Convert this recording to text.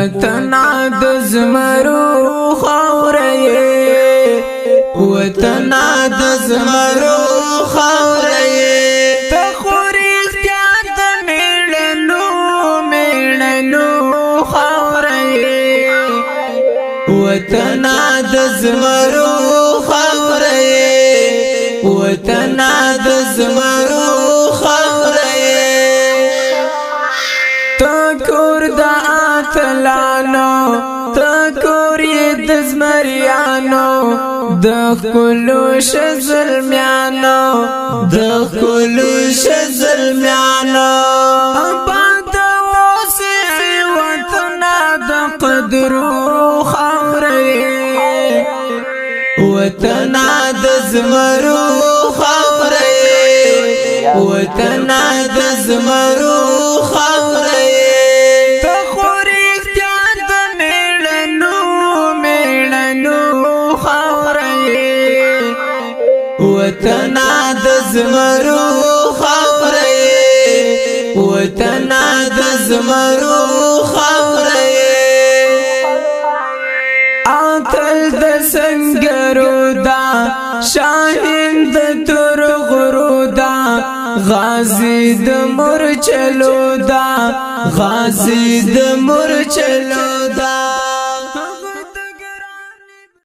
وطنا د زمرو خاورې وطنا د زمرو خاورې ته خوري اختیار د میړنو خاورې وطنا د زمرو خاورې وطنا د زمرو خاورې تکور د اتلانو تکور د زمریانو د خلو شزلمیانو د خلو شزلمیانو پد وسع وطنا د قدرو خاورې وطنا د زمرو خاورې وطنا د زمرو خاورې ته خوري اختیار د میړنو خاورې وطنا د زمرو خاورې وطنا د زمرو خاورې اتل د سنگرو دا شاهین د تور غرو دا غازی د مورچلو دا غازی د مورچلو